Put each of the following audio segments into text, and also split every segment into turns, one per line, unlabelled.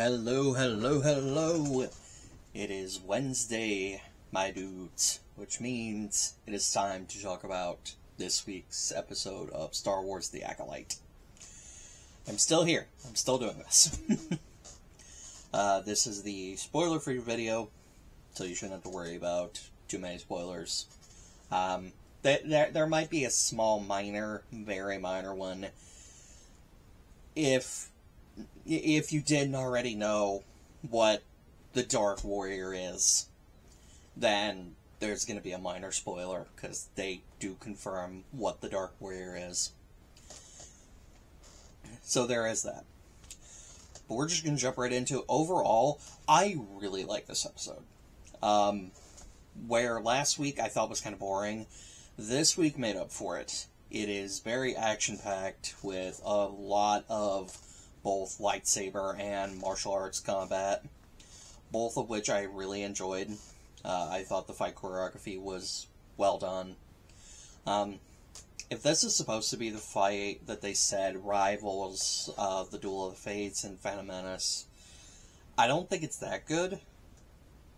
Hello, hello, hello. It is Wednesday, my dudes, which means it is time to talk about this week's episode of Star Wars The Acolyte. I'm still here. I'm still doing this. This is the spoiler-free video, so you shouldn't have to worry about too many spoilers. There might be a small, very minor one. If you didn't already know what the Dark Warrior is, then there's going to be a minor spoiler, because they do confirm what the Dark Warrior is. So there is that. But we're just going to jump right into, overall, I really like this episode. Where last week I thought was kind of boring, this week made up for it. It is very action-packed with a lot of both lightsaber and martial arts combat, both of which I really enjoyed. I thought the fight choreography was well done. If this is supposed to be the fight that they said rivals the Duel of the Fates and Phantom Menace, I don't think it's that good,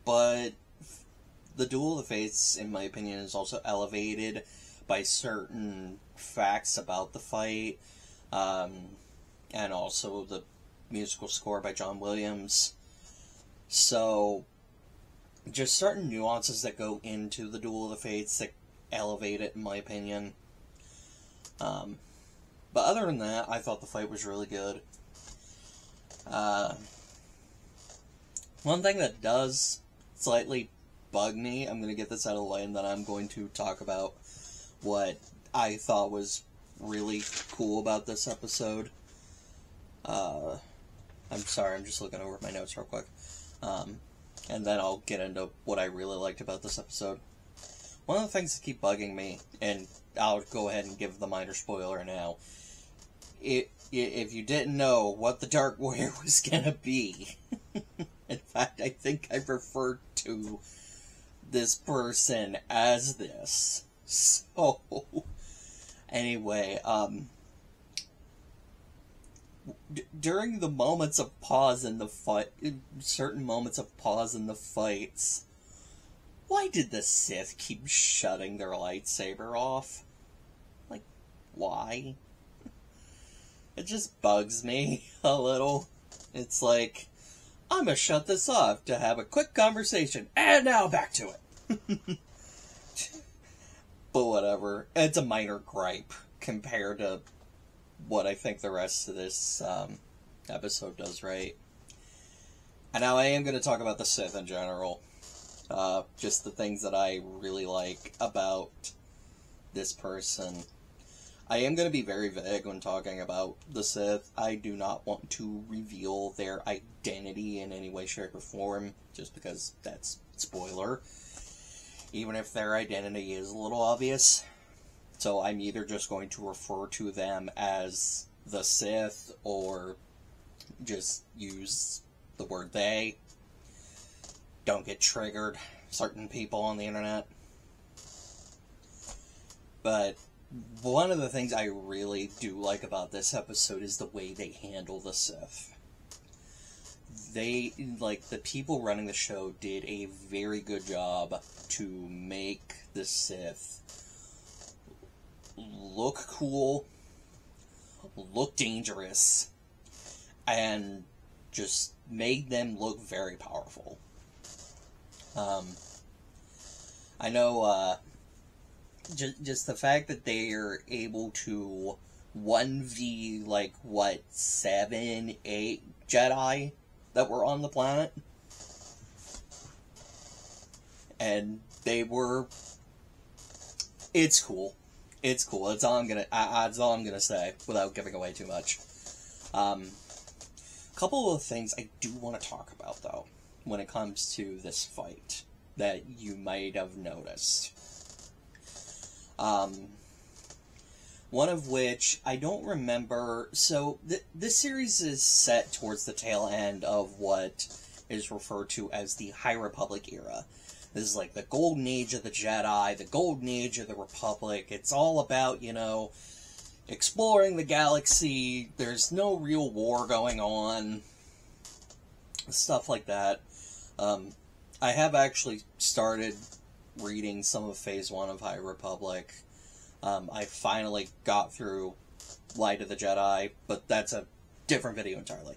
but the Duel of the Fates, in my opinion, is also elevated by certain facts about the fight, and also the musical score by John Williams. So, just certain nuances that go into the Duel of the Fates that elevate it, in my opinion. But other than that, I thought the fight was really good. One thing that does slightly bug me, I'm going to get this out of the way, and then I'm going to talk about what I thought was really cool about this episode. I'm sorry, I'm just looking over my notes real quick. And then I'll get into what I really liked about this episode. One of the things that keep bugging me, and I'll go ahead and give the minor spoiler now. If you didn't know what the Dark Warrior was gonna be, in fact, I think I referred to this person as this. So, anyway, during the moments of pause in the fight, certain moments of pause in the fights, why did the Sith keep shutting their lightsaber off? Like, why? It just bugs me a little. It's like, I'm gonna shut this off to have a quick conversation, and now back to it. But whatever. It's a minor gripe compared to what I think the rest of this episode does right. And now I am going to talk about the Sith in general. Just the things that I really like about this person. I am going to be very vague when talking about the Sith. I do not want to reveal their identity in any way, shape, or form, just because that's spoiler. Even if their identity is a little obvious. So I'm either just going to refer to them as the Sith, or just use the word they. Don't get triggered, certain people on the internet. But one of the things I really do like about this episode is the way they handle the Sith. They, like, the people running the show did a very good job to make the Sith look cool, look dangerous, and just made them look very powerful. I know, just the fact that they are able to 1v, like, what, 7, 8 Jedi that were on the planet? And they were... It's cool. It's cool. That's all I'm gonna say without giving away too much. Couple of things I do want to talk about, though, when it comes to this fight that you might have noticed. One of which I don't remember. So this series is set towards the tail end of what is referred to as the High Republic era. This is like the golden age of the Jedi, the golden age of the Republic. It's all about, you know, exploring the galaxy. There's no real war going on. stuff like that. I have actually started reading some of Phase 1 of High Republic. I finally got through Light of the Jedi, but that's a different video entirely.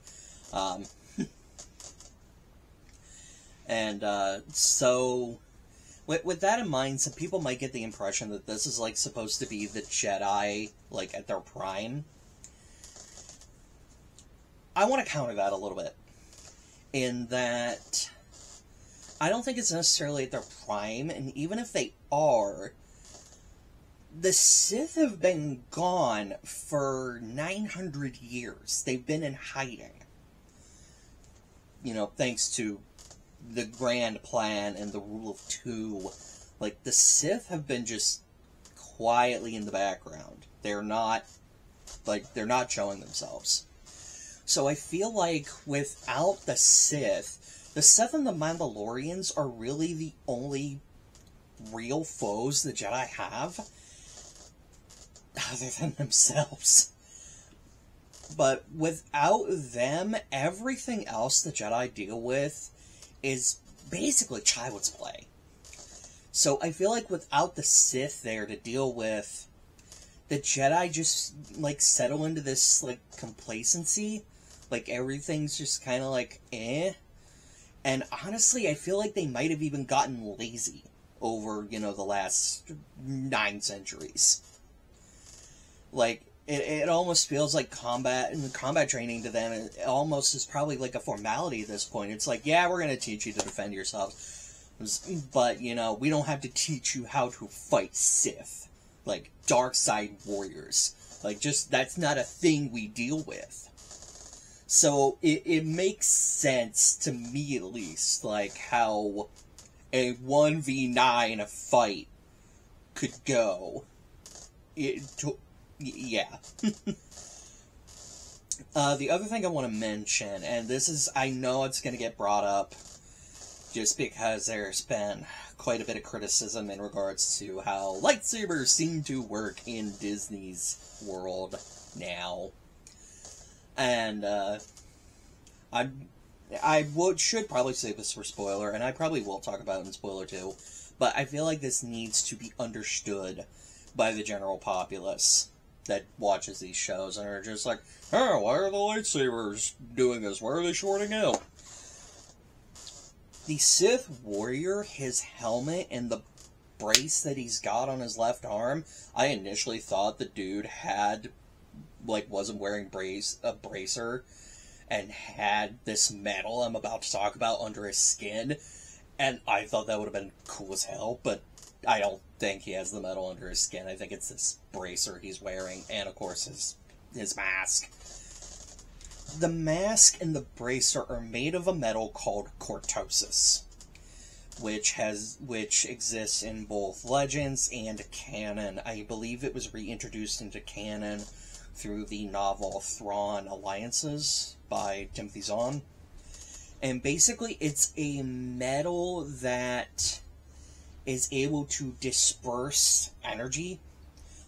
So, with that in mind, some people might get the impression that this is, like, supposed to be the Jedi, like, at their prime. I want to counter that a little bit, in that I don't think it's necessarily at their prime, and even if they are, the Sith have been gone for 900 years. They've been in hiding. You know, thanks to the grand plan and the rule of two. Like, the Sith have been just quietly in the background. They're not showing themselves. So I feel like without the Sith and the Mandalorians are really the only real foes the Jedi have, other than themselves. But without them, everything else the Jedi deal with is basically child's play. So I feel like without the Sith there to deal with, the Jedi just, like, settle into this, like, complacency. Like, everything's just kind of like, eh. And honestly, I feel like they might have even gotten lazy over, you know, the last 9 centuries. Like, it almost feels like combat training to them, it almost is probably like a formality at this point. It's like, yeah, we're going to teach you to defend yourselves, but, you know, we don't have to teach you how to fight Sith. Like, dark side warriors. Like, just, that's not a thing we deal with. So, it makes sense, to me at least, like, how a 1v9 fight could go. Yeah. The other thing I want to mention, and this is, I know it's going to get brought up, just because there's been quite a bit of criticism in regards to how lightsabers seem to work in Disney's world now. And, should probably save this for spoiler, and I probably will talk about it in spoiler too, but I feel like this needs to be understood by the general populace that watches these shows and are just like, oh, why are the lightsabers doing this? Why are they shorting out? The Sith warrior, his helmet, and the brace that he's got on his left arm, I initially thought the dude had, like, wasn't wearing a bracer, and had this metal I'm about to talk about under his skin, and I thought that would have been cool as hell, but I don't think he has the metal under his skin. I think it's this bracer he's wearing, and of course his mask. The mask and the bracer are made of a metal called cortosis, which exists in both Legends and canon. I believe it was reintroduced into canon through the novel Thrawn Alliances by Timothy Zahn. And basically it's a metal that is able to disperse energy.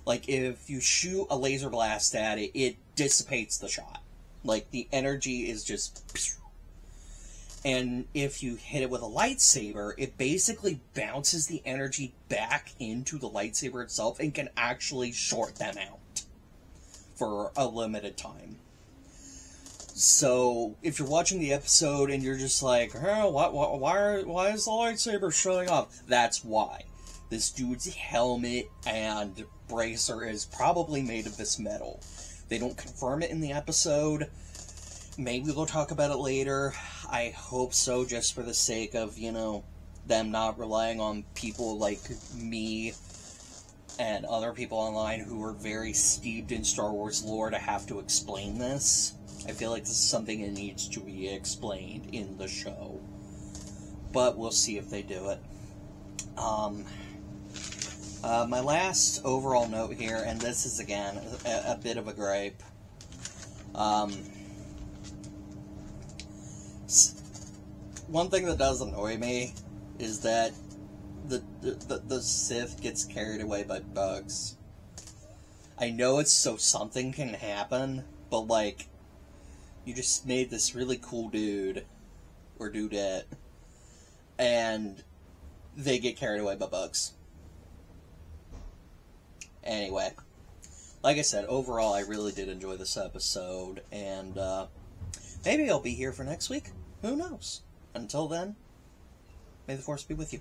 Like, if you shoot a laser blast at it, it dissipates the shot. Like, the energy is just... And if you hit it with a lightsaber, it basically bounces the energy back into the lightsaber itself and can actually short them out for a limited time. So, if you're watching the episode and you're just like, oh, why is the lightsaber showing off? That's why. This dude's helmet and bracer is probably made of this metal. They don't confirm it in the episode. Maybe we'll talk about it later. I hope so, just for the sake of, you know, them not relying on people like me and other people online who are very steeped in Star Wars lore to have to explain this. I feel like this is something that needs to be explained in the show. But we'll see if they do it. My last overall note here, and this is, again, a bit of a gripe. One thing that does annoy me is that the Sith gets carried away by bugs. I know it's so something can happen, but, like, you just made this really cool dude or dudette, and they get carried away by bugs. Anyway, like I said, overall, I really did enjoy this episode, and maybe I'll be here for next week. Who knows? Until then, may the Force be with you.